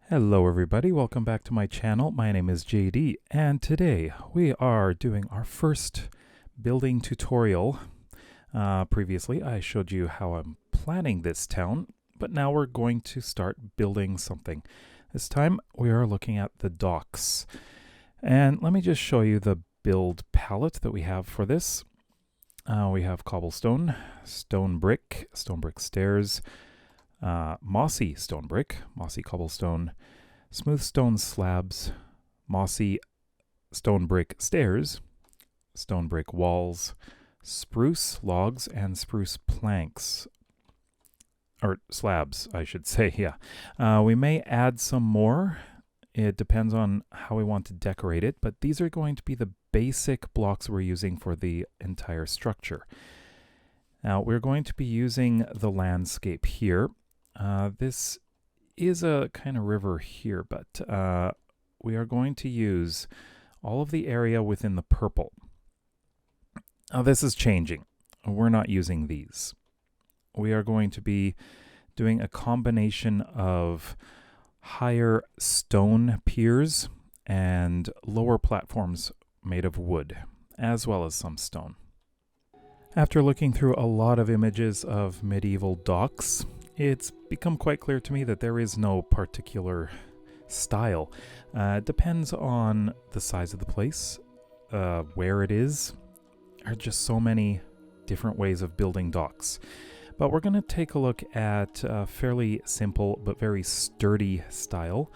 Hello everybody, welcome back to my channel. My name is JD and today we are doing our first building tutorial. Previously I showed you how I'm planning this town, but now we're going to start building something. This time we are looking at the docks. And let me just show you the build palette that we have for this. We have cobblestone, stone brick stairs, mossy stone brick, mossy cobblestone, smooth stone slabs, mossy stone brick stairs, stone brick walls, spruce logs, and spruce planks. Or slabs, I should say, yeah. We may add some more. It depends on how we want to decorate it, but these are going to be the basic blocks we're using for the entire structure. Now, we're going to be using the landscape here. This is a kind of river here, but we are going to use all of the area within the purple. Now, this is changing. We're not using these. We are going to be doing a combination of higher stone piers and lower platforms made of wood, as well as some stone. After looking through a lot of images of medieval docks, it's become quite clear to me that there is no particular style. It depends on the size of the place, where it is. There are just so many different ways of building docks. But we're going to take a look at a fairly simple but very sturdy style.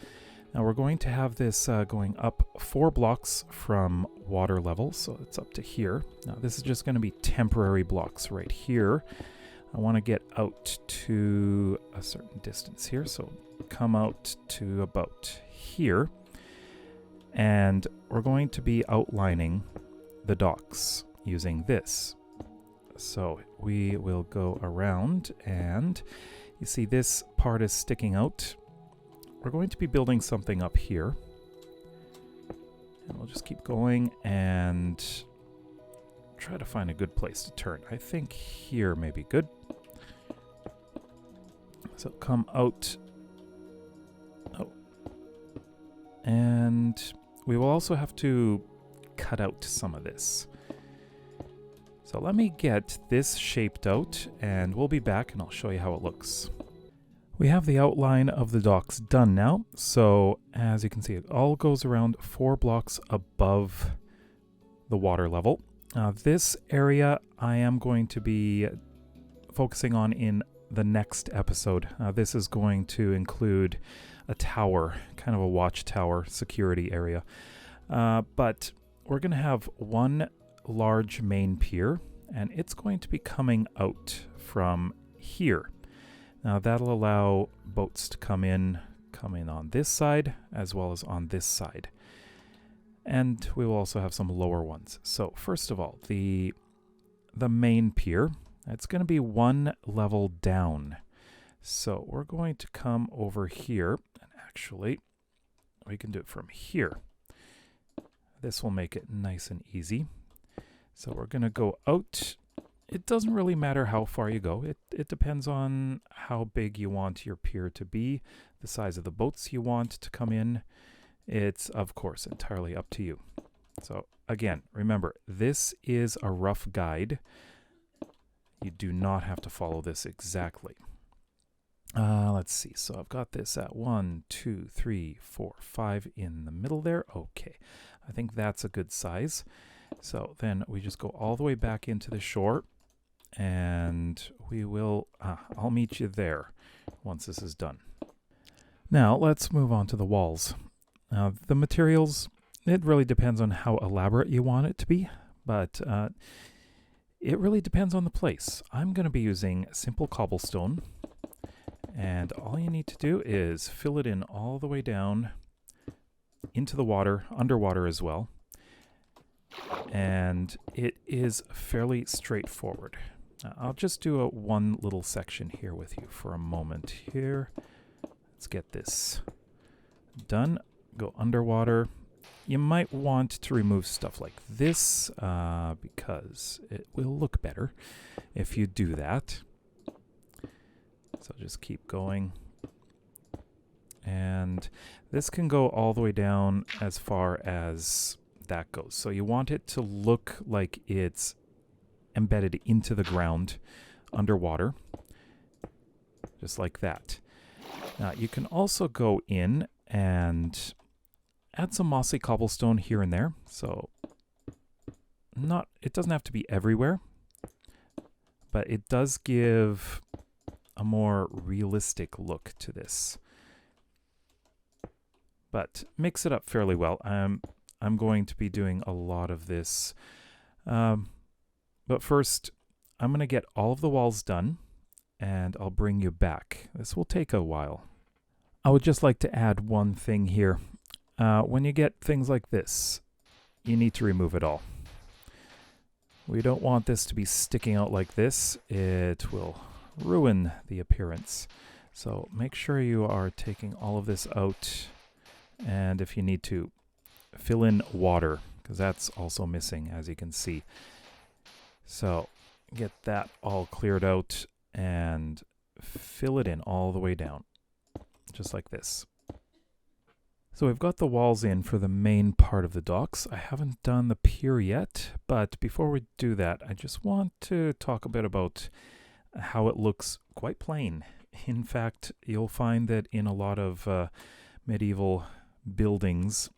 Now we're going to have this going up 4 blocks from water level, so it's up to here. Now this is just going to be temporary blocks right here. I want to get out to a certain distance here, so come out to about here. And we're going to be outlining the docks using this. So we will go around, and you see this part is sticking out. We're going to be building something up here. And we'll just keep going and try to find a good place to turn. I think here may be good. So come out. Oh. And we will also have to cut out some of this. So let me get this shaped out and we'll be back and I'll show you how it looks. We have the outline of the docks done now. So as you can see, it all goes around 4 blocks above the water level. This area I am going to be focusing on in the next episode. This is going to include a tower, kind of a watchtower security area. But we're going to have one large main pier, and it's going to be coming out from here. Now that'll allow boats to come in on this side as well as on this side. And we will also have some lower ones. So first of all, the main pier, it's going to be 1 level down. So we're going to come over here, and actually we can do it from here. This will make it nice and easy. So we're going to go out. It doesn't really matter how far you go. It depends on how big you want your pier to be, the size of the boats you want to come in. It's, of course, entirely up to you. So again, remember, this is a rough guide. You do not have to follow this exactly. Let's see. So I've got this at 1, 2, 3, 4, 5 in the middle there. Okay. I think that's a good size. So then we just go all the way back into the shore, and we will, I'll meet you there once this is done. Now let's move on to the walls. Now the materials, it really depends on how elaborate you want it to be, but it really depends on the place. I'm going to be using simple cobblestone, and all you need to do is fill it in all the way down into the water, underwater as well. And it is fairly straightforward. I'll just do one little section here with you for a moment here. Let's get this done. Go underwater. You might want to remove stuff like this because it will look better if you do that. So just keep going. and this can go all the way down as far as that goes. So you want it to look like it's embedded into the ground underwater, just like that. Now you can also go in and add some mossy cobblestone here and there. So it doesn't have to be everywhere, but it does give a more realistic look to this. But mix it up fairly well. I'm going to be doing a lot of this. But first, I'm going to get all of the walls done, and I'll bring you back. This will take a while. I would just like to add one thing here. When you get things like this, you need to remove it all. We don't want this to be sticking out like this. It will ruin the appearance. So make sure you are taking all of this out, and if you need to, fill in water, because that's also missing, as you can see. So get that all cleared out and fill it in all the way down, just like this. So we've got the walls in for the main part of the docks. I haven't done the pier yet, but before we do that, I just want to talk a bit about how it looks quite plain. In fact, you'll find that in a lot of medieval buildings,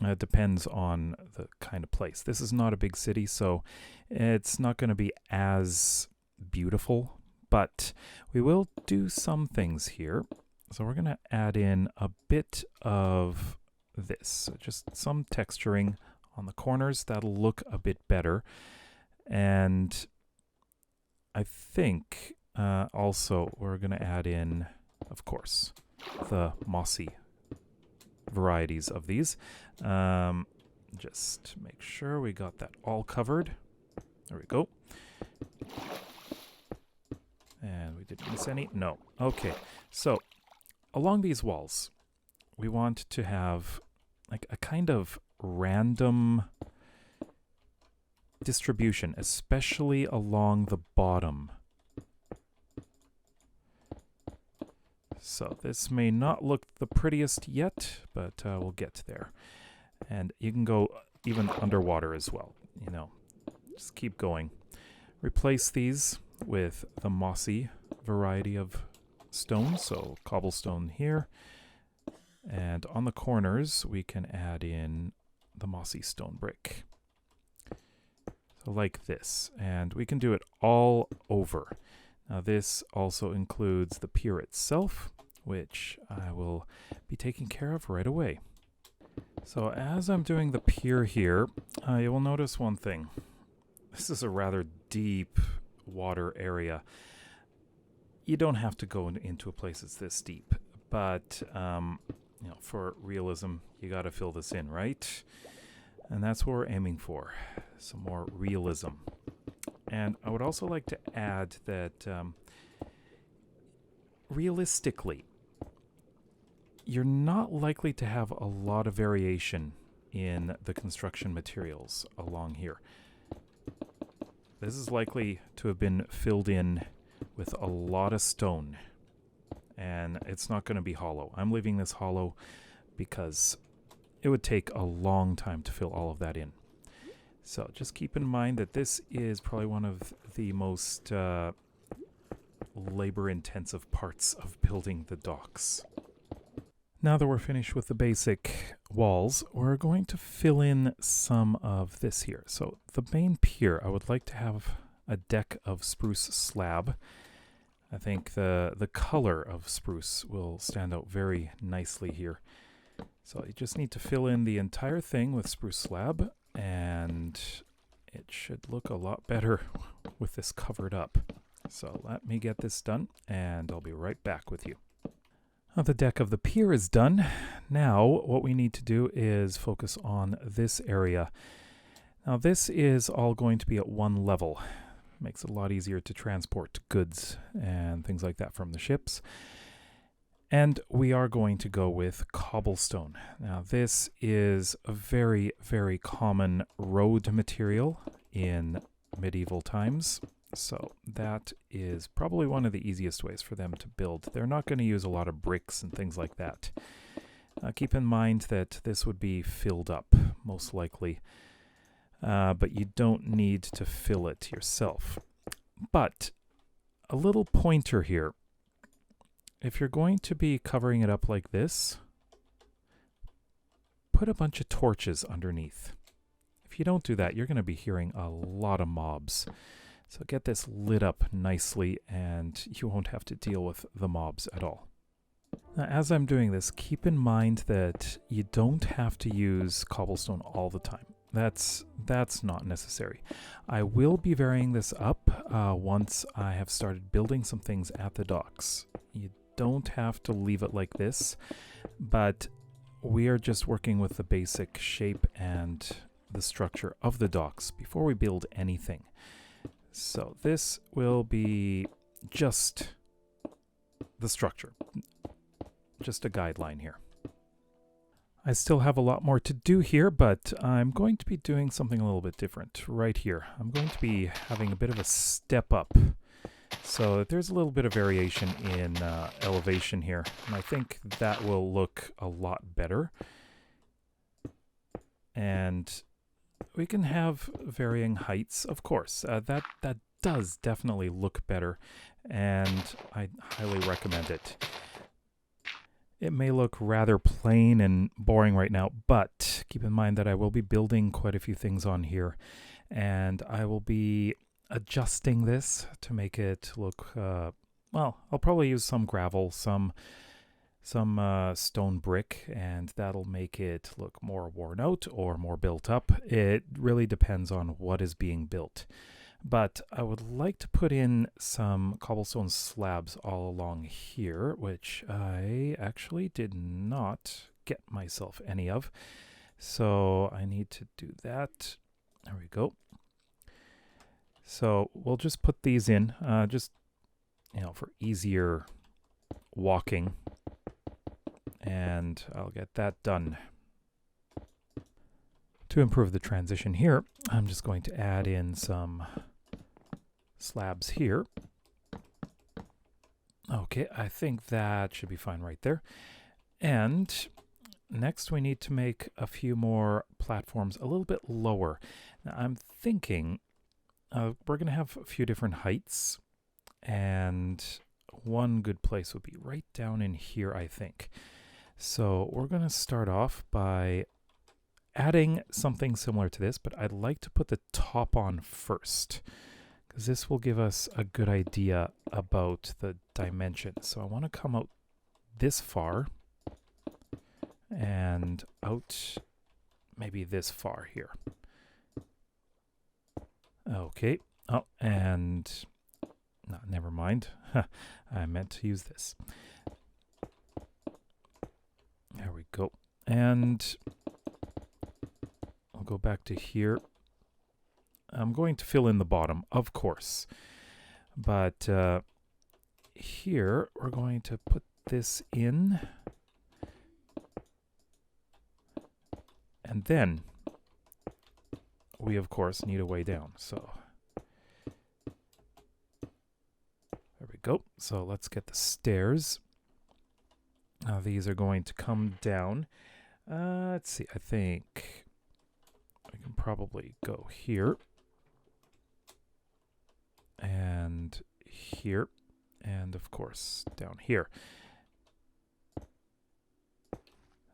it depends on the kind of place. This is not a big city, so it's not going to be as beautiful, but we will do some things here. So we're going to add in a bit of this, so just some texturing on the corners. That'll look a bit better. And I think also we're going to add in, of course, the mossy varieties of these. Just make sure we got that all covered. There we go. And we didn't miss any? No. Okay. So along these walls, we want to have like a kind of random distribution, especially along the bottom. So this may not look the prettiest yet, but we'll get there. And you can go even underwater as well, you know, just keep going. Replace these with the mossy variety of stone, so cobblestone here. And on the corners, we can add in the mossy stone brick. So like this, and we can do it all over. Now this also includes the pier itself, which I will be taking care of right away. So as I'm doing the pier here, you will notice one thing. This is a rather deep water area. You don't have to go into a place that's this deep, but you know, for realism, you got to fill this in, right? And that's what we're aiming for, some more realism. And I would also like to add that realistically, you're not likely to have a lot of variation in the construction materials along here. This is likely to have been filled in with a lot of stone, and it's not going to be hollow. I'm leaving this hollow because it would take a long time to fill all of that in. So just keep in mind that this is probably one of the most labor-intensive parts of building the docks. Now that we're finished with the basic walls, we're going to fill in some of this here. So the main pier, I would like to have a deck of spruce slab. I think the color of spruce will stand out very nicely here. So you just need to fill in the entire thing with spruce slab, and it should look a lot better with this covered up. So let me get this done, and I'll be right back with you. The deck of the pier is done. Now what we need to do is focus on this area. Now this is all going to be at one level. Makes it a lot easier to transport goods and things like that from the ships. And we are going to go with cobblestone. Now this is a very, very common road material in medieval times. So that is probably one of the easiest ways for them to build. They're not going to use a lot of bricks and things like that. Keep in mind that this would be filled up, most likely. But you don't need to fill it yourself. But a little pointer here. If you're going to be covering it up like this, put a bunch of torches underneath. If you don't do that, you're going to be hearing a lot of mobs. So get this lit up nicely and you won't have to deal with the mobs at all. Now, as I'm doing this, keep in mind that you don't have to use cobblestone all the time. That's not necessary. I will be varying this up once I have started building some things at the docks. You don't have to leave it like this, but we are just working with the basic shape and the structure of the docks before we build anything. So this will be just the structure, just a guideline here. I still have a lot more to do here, but I'm going to be doing something a little bit different right here. I'm going to be having a bit of a step up. So there's a little bit of variation in elevation here, and I think that will look a lot better. And we can have varying heights, of course. That does definitely look better, and I highly recommend it. It may look rather plain and boring right now, but keep in mind that I will be building quite a few things on here, and I will be adjusting this to make it look, well, I'll probably use some gravel, some stone brick, and that'll make it look more worn out or more built up. It really depends on what is being built. But I would like to put in some cobblestone slabs all along here, which I actually did not get myself any of. So I need to do that. There we go. So we'll just put these in, just, you know, for easier walking. And I'll get that done. To improve the transition here, I'm just going to add in some slabs here. Okay, I think that should be fine right there. And next we need to make a few more platforms a little bit lower. Now, I'm thinking we're going to have a few different heights, and one good place would be right down in here, I think. So we're going to start off by adding something similar to this, but I'd like to put the top on first, because this will give us a good idea about the dimension. So I want to come out this far and out maybe this far here. Okay. Oh, and no, never mind. I meant to use this. There we go. And I'll go back to here. I'm going to fill in the bottom, of course. But here, we're going to put this in. And then we, of course, need a way down. So there we go. So let's get the stairs. Now these are going to come down. Let's see, I think we can probably go here. And here. And of course, down here.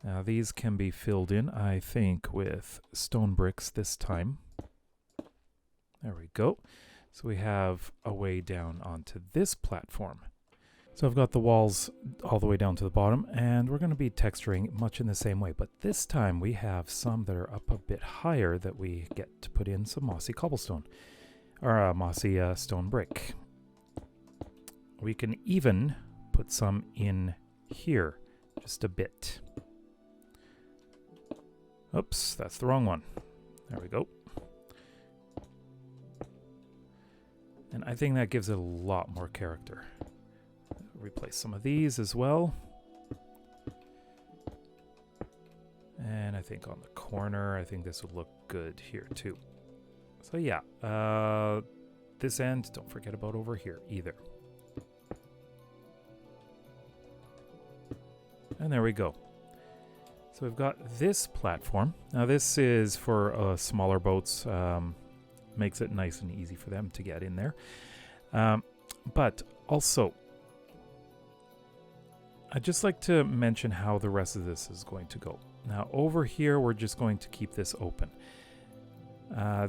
Now these can be filled in, I think, with stone bricks this time. There we go. So we have a way down onto this platform. So I've got the walls all the way down to the bottom, and we're going to be texturing much in the same way. But this time we have some that are up a bit higher that we get to put in some mossy cobblestone, or mossy stone brick. We can even put some in here, just a bit. Oops, that's the wrong one. There we go. And I think that gives it a lot more character. Replace some of these as well. And I think on the corner, I think this would look good here too. So yeah, this end. Don't forget about over here either. And there we go. So we've got this platform. Now this is for smaller boats. Makes it nice and easy for them to get in there. But also, I'd just like to mention how the rest of this is going to go. Now over here, we're just going to keep this open.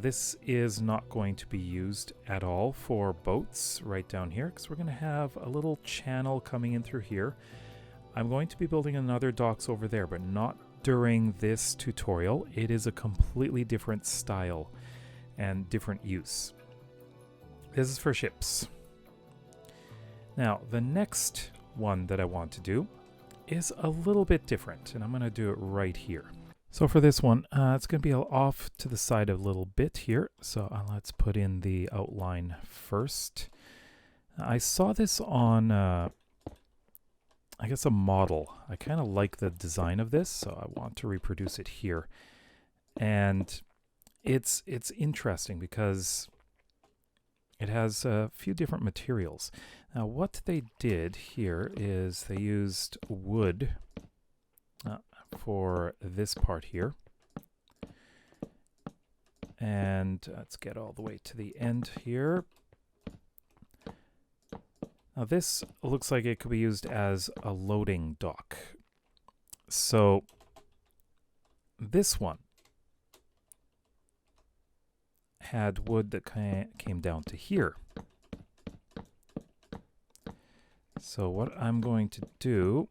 This is not going to be used at all for boats right down here, because we're going to have a little channel coming in through here. I'm going to be building another docks over there, but not during this tutorial. It is a completely different style and different use. This is for ships. Now, the next one that I want to do is a little bit different, and I'm going to do it right here. So for this one, it's going to be off to the side a little bit here. So let's put in the outline first. I saw this on, I guess, a model. I kind of like the design of this, so I want to reproduce it here. And it's interesting because it has a few different materials. Now, what they did here is they used wood for this part here. And let's get all the way to the end here. Now, this looks like it could be used as a loading dock. So this one had wood that came down to here. So what I'm going to do,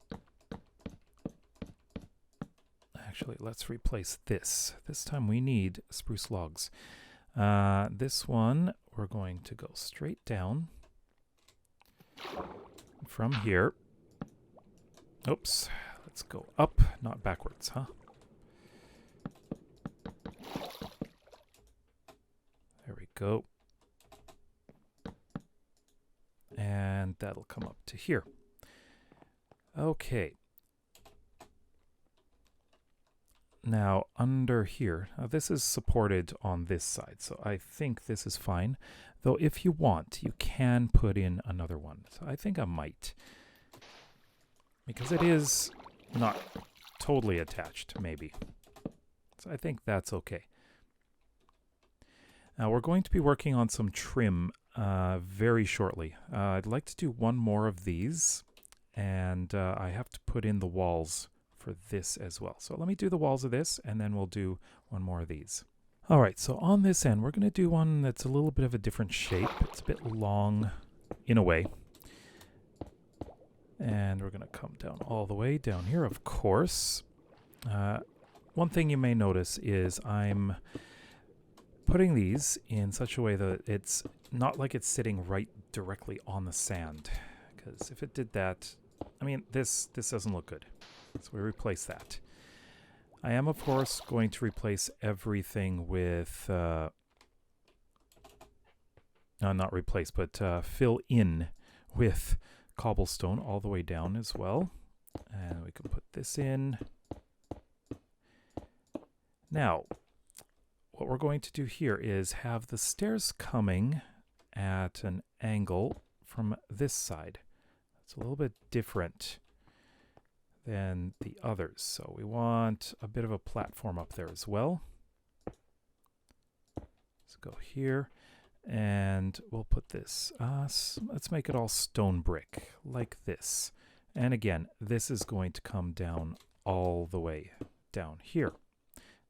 actually, let's replace this. This time we need spruce logs. This one, we're going to go straight down from here. Oops, let's go up, not backwards, huh? There we go. And that'll come up to here. Okay. Now, under here, this is supported on this side, so I think this is fine. Though if you want, you can put in another one. So I think I might. Because it is not totally attached, maybe. So I think that's okay. Now, we're going to be working on some trim very shortly. I'd like to do one more of these, and I have to put in the walls for this as well. So let me do the walls of this, and then we'll do one more of these. All right, so on this end, we're going to do one that's a little bit of a different shape. It's a bit long in a way. And we're going to come down all the way down here, of course. One thing you may notice is I'm putting these in such a way that it's not like it's sitting right directly on the sand. Because if it did that, I mean, this doesn't look good. So we replace that. I am, of course, going to replace everything with, not replace, but fill in with cobblestone all the way down as well. And we can put this in. Now, what we're going to do here is have the stairs coming at an angle from this side. It's a little bit different than the others. So we want a bit of a platform up there as well. Let's go here, and we'll put this. Let's make it all stone brick, like this. And again, this is going to come down all the way down here.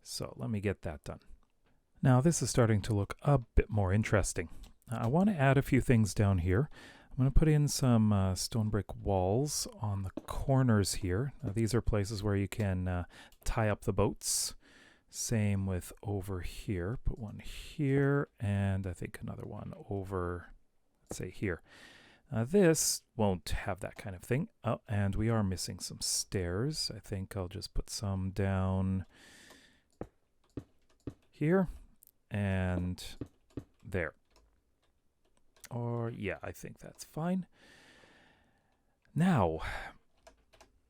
So let me get that done. Now this is starting to look a bit more interesting. I want to add a few things down here. I'm going to put in some stone brick walls on the corners here. Now, these are places where you can tie up the boats. Same with over here. Put one here, and I think another one over, let's say, here. This won't have that kind of thing. Oh, and we are missing some stairs. I think I'll just put some down here and there. Or, yeah, I think that's fine. Now,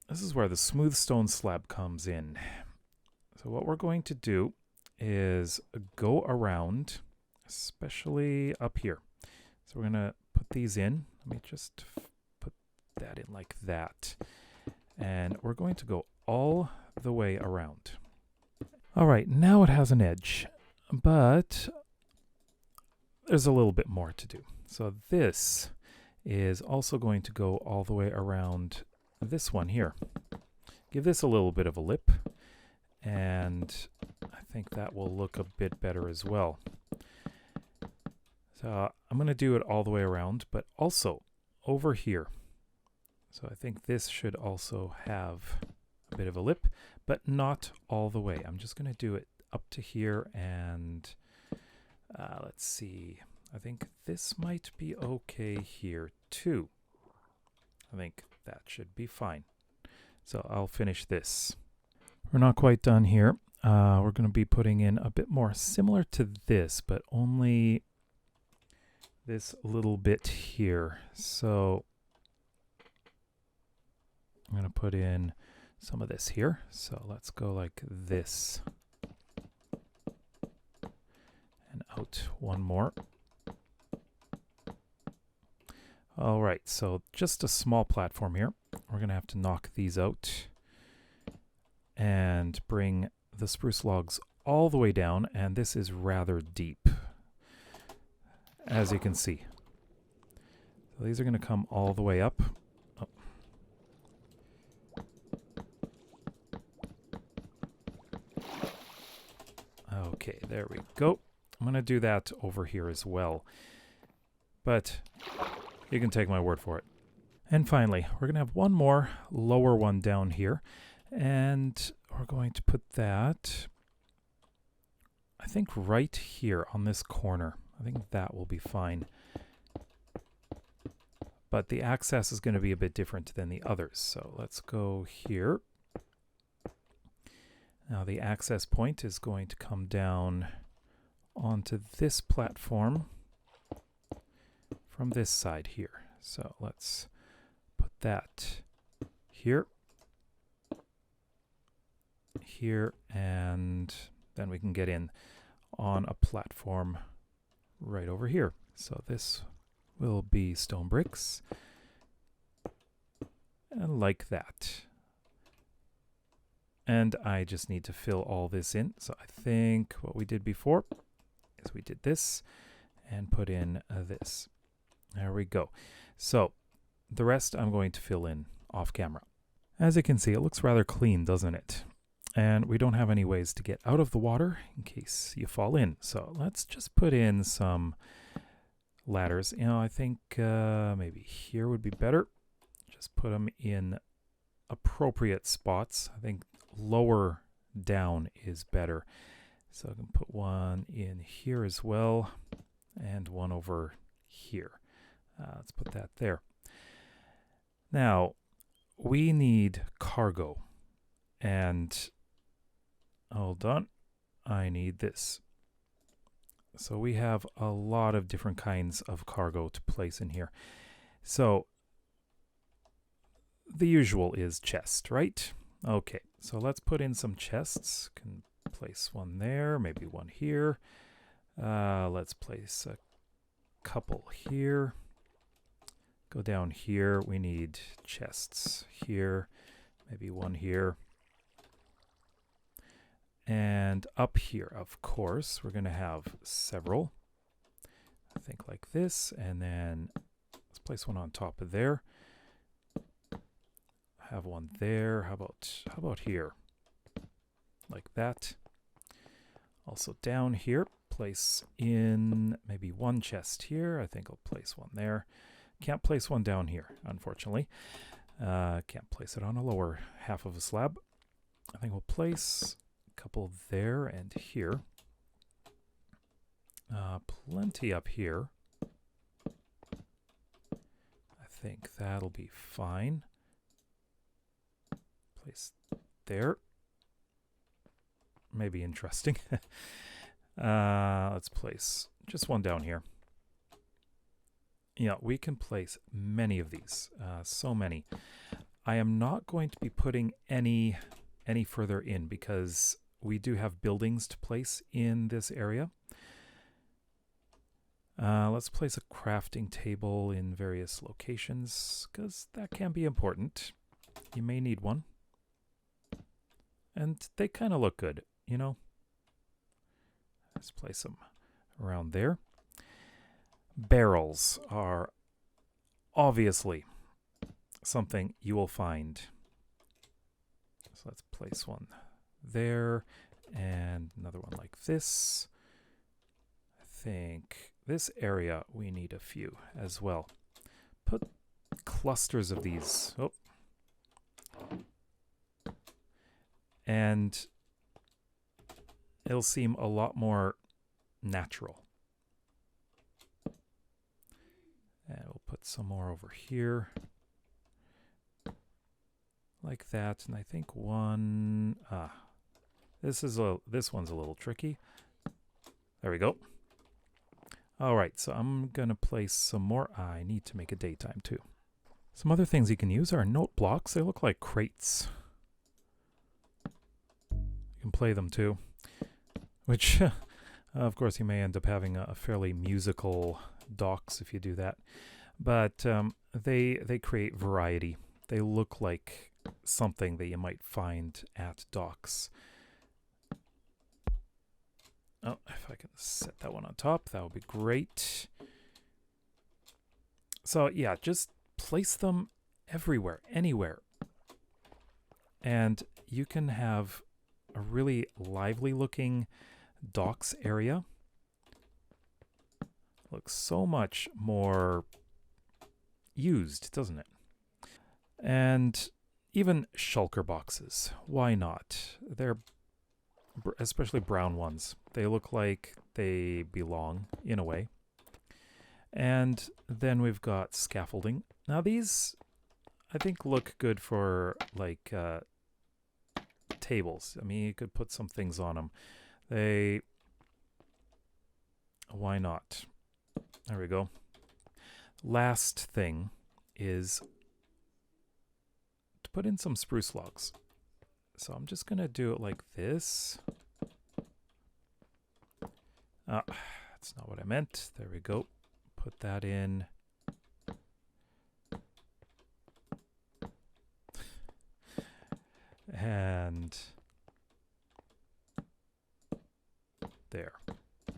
this is where the smooth stone slab comes in. So what we're going to do is go around, especially up here. So we're going to put these in. Let me just put that in like that. And we're going to go all the way around. All right, now it has an edge, but there's a little bit more to do. So this is also going to go all the way around this one here. Give this a little bit of a lip, and I think that will look a bit better as well. So I'm going to do it all the way around, but also over here. So I think this should also have a bit of a lip, but not all the way. I'm just going to do it up to here, and let's see. I think this might be okay here too. I think that should be fine. So I'll finish this. We're not quite done here. We're going to be putting in a bit more similar to this, but only this little bit here. So I'm going to put in some of this here. So let's go like this. And out one more. All right, so just a small platform here. We're going to have to knock these out and bring the spruce logs all the way down, and this is rather deep, as you can see. So these are going to come all the way up. Oh. Okay, there we go. I'm going to do that over here as well, but you can take my word for it. And finally, we're going to have one more lower one down here, and we're going to put that, I think, right here on this corner. I think that will be fine. But the access is going to be a bit different than the others. So let's go here. Now the access point is going to come down onto this platform from this side here. So let's put that here, here, and then we can get in on a platform right over here. So this will be stone bricks, and like that. And I just need to fill all this in. So I think what we did before is we did this and put in this. There we go. So the rest I'm going to fill in off camera. As you can see, it looks rather clean, doesn't it? And we don't have any ways to get out of the water in case you fall in. So let's just put in some ladders. You know, I think maybe here would be better. Just put them in appropriate spots. I think lower down is better. So I can put one in here as well, and one over here. Let's put that there. Now, we need cargo. And hold on, I need this. So we have a lot of different kinds of cargo to place in here. So the usual is chest, right? Okay, so let's put in some chests. Can place one there, maybe one here. Let's place a couple here. Go down here. We need chests here, maybe one here. And up here, of course, we're going to have several. I think like this, and then let's place one on top of there. Have one there. How about here? Like that. Also down here, place in maybe one chest here. I think I'll place one there. Can't place one down here, unfortunately. Can't place it on a lower half of a slab. I think we'll place a couple there and here. Plenty up here. I think that'll be fine. Place there. Maybe interesting. Let's place just one down here. Yeah, we can place many of these, so many. I am not going to be putting any further in because we do have buildings to place in this area. Let's place a crafting table in various locations, because that can be important. You may need one. And they kind of look good, you know? Let's place them around there. Barrels are obviously something you will find. So let's place one there and another one like this. I think this area we need a few as well. Put clusters of these. Oh. And it'll seem a lot more natural. And we'll put some more over here. Like that. And I think one... this one's a little tricky. There we go. All right, so I'm going to place some more. I need to make a daytime too. Some other things you can use are note blocks. They look like crates. You can play them too, which of course you may end up having a fairly musical docks if you do that. But they create variety. They look like something that you might find at docks. Oh, if I can set that one on top, that would be great. So yeah, just place them everywhere, anywhere. And you can have a really lively looking docks area. Looks so much more used, doesn't it? And even shulker boxes. Why not? They're especially brown ones. They look like they belong in a way. And then we've got scaffolding. Now these, I think, look good for like tables. I mean, you could put some things on them. Why not? There we go. Last thing is to put in some spruce logs. So I'm just going to do it like this. That's not what I meant. There we go. Put that in. And there. I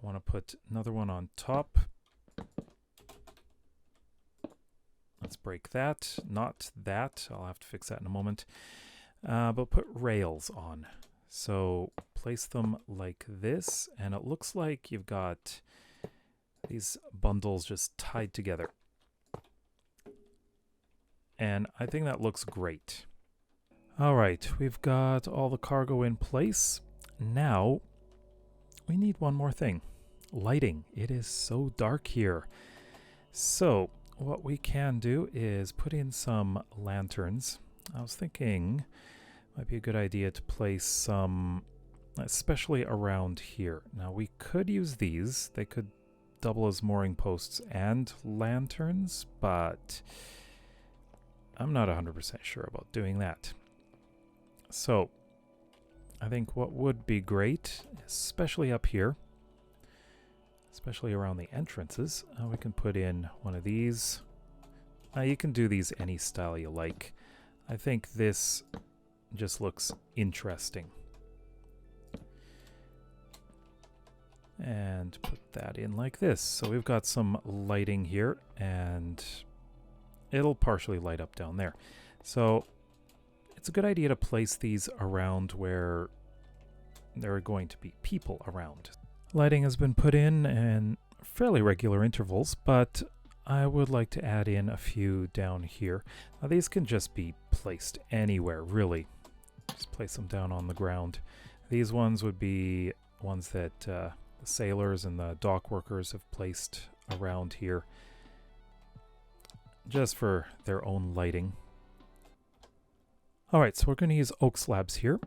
want to put another one on top. Let's break that. Not that. I'll have to fix that in a moment. But put rails on. So place them like this, and it looks like you've got these bundles just tied together. And I think that looks great. All right, we've got all the cargo in place. Now we need one more thing. Lighting. It is so dark here. So what we can do is put in some lanterns. I was thinking might be a good idea to place some, especially around here. Now we could use these. They could double as mooring posts and lanterns, but I'm not 100% sure about doing that. So I think what would be great, especially up here, especially around the entrances, we can put in one of these. You can do these any style you like. I think this just looks interesting. And put that in like this. So we've got some lighting here, and it'll partially light up down there. So it's a good idea to place these around where there are going to be people around. Lighting has been put in fairly regular intervals, but I would like to add in a few down here. Now these can just be placed anywhere, really. Just place them down on the ground. These ones would be ones that the sailors and the dock workers have placed around here just for their own lighting. All right, so we're going to use oak slabs here.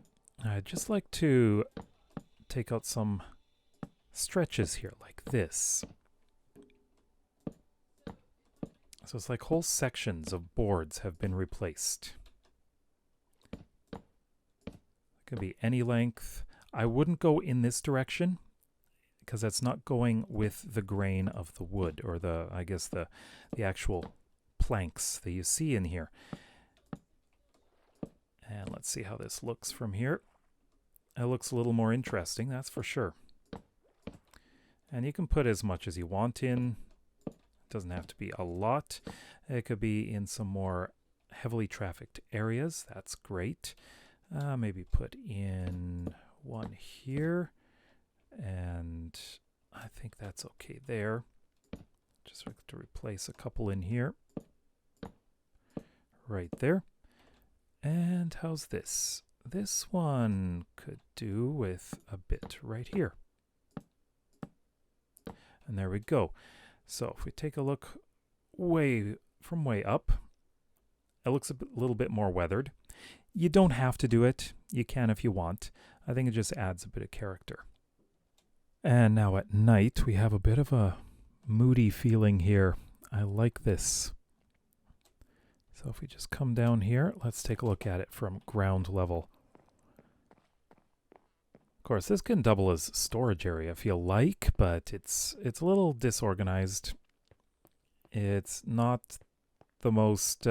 I'd just like to take out some stretches here like this. So it's like whole sections of boards have been replaced. It could be any length. I wouldn't go in this direction because that's not going with the grain of the wood, or the, I guess, the actual planks that you see in here. And let's see how this looks from here. It looks a little more interesting, that's for sure. And you can put as much as you want in. It doesn't have to be a lot. It could be in some more heavily trafficked areas. That's great. Maybe put in one here. And I think that's okay there. Just have to replace a couple in here. Right there. And how's this? This one could do with a bit right here. And there we go. So if we take a look way up, it looks a little bit more weathered. You don't have to do it. You can if you want. I think it just adds a bit of character. And now at night, we have a bit of a moody feeling here. I like this. So if we just come down here, let's take a look at it from ground level. Of course, this can double as storage area if you like, but it's a little disorganized. It's not the most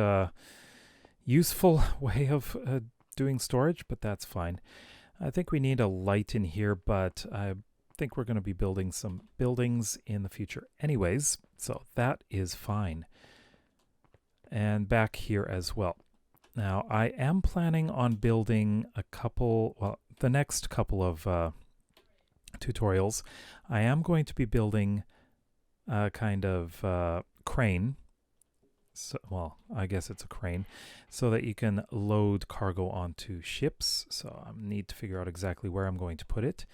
useful way of doing storage, but that's fine. I think we need a light in here, but I think we're going to be building some buildings in the future anyways, so that is fine. And back here as well. Now, I am planning on building a couple, well, the next couple of tutorials. I am going to be building a kind of crane. So, well, I guess it's a crane, so that you can load cargo onto ships. So I need to figure out exactly where I'm going to put it.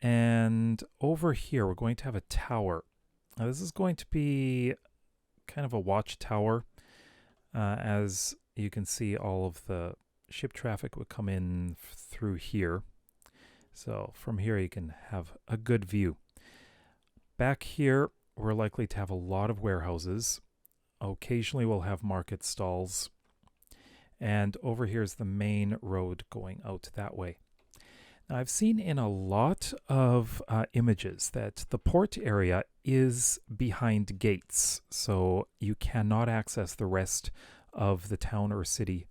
And over here, we're going to have a tower. Now, this is going to be kind of a watchtower. As you can see, all of the ship traffic would come in through here. So from here, you can have a good view. Back here, we're likely to have a lot of warehouses. Occasionally, we'll have market stalls. And over here is the main road going out that way. Now, I've seen in a lot of images that the port area is behind gates, so you cannot access the rest of the town or city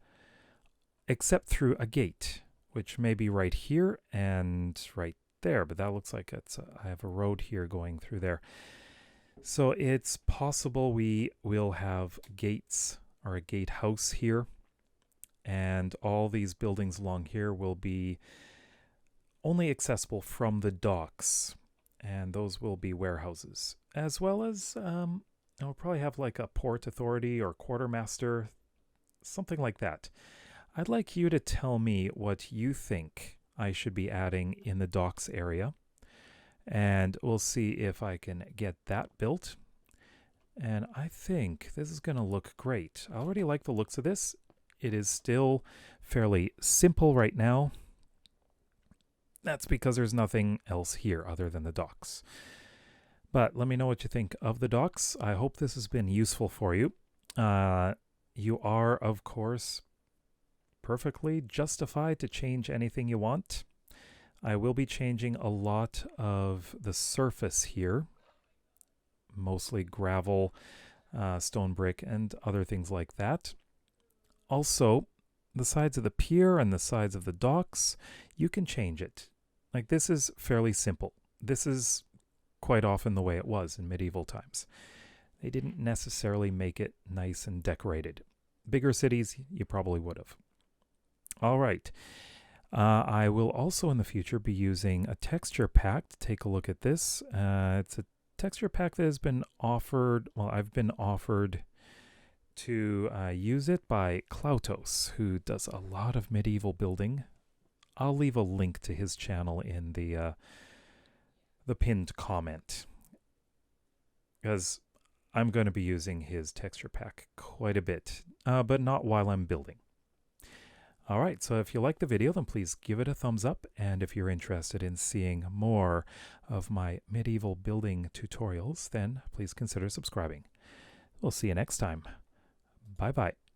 except through a gate, which may be right here and right there, but that looks like it's I have a road here going through there. So it's possible we will have gates or a gatehouse here, and all these buildings along here will be only accessible from the docks, and those will be warehouses, as well as we'll probably have like a port authority or quartermaster, something like that. I'd like you to tell me what you think I should be adding in the docks area, and we'll see if I can get that built. And I think this is going to look great. I already like the looks of this. It is still fairly simple right now. That's because there's nothing else here other than the docks. But let me know what you think of the docks. I hope this has been useful for you. You are, of course, perfectly justified to change anything you want. I will be changing a lot of the surface here, mostly gravel, stone brick, and other things like that. Also, the sides of the pier and the sides of the docks, you can change it. Like, this is fairly simple. This is quite often the way it was in medieval times. They didn't necessarily make it nice and decorated. Bigger cities, you probably would have. All right. I will also in the future be using a texture pack to take a look at this. It's a texture pack that has been offered, well, I've been offered to use it by Klautos, who does a lot of medieval building. I'll leave a link to his channel in the pinned comment, because I'm going to be using his texture pack quite a bit, but not while I'm building. All right, so if you like the video, then please give it a thumbs up, and if you're interested in seeing more of my medieval building tutorials, then please consider subscribing. We'll see you next time. Bye-bye.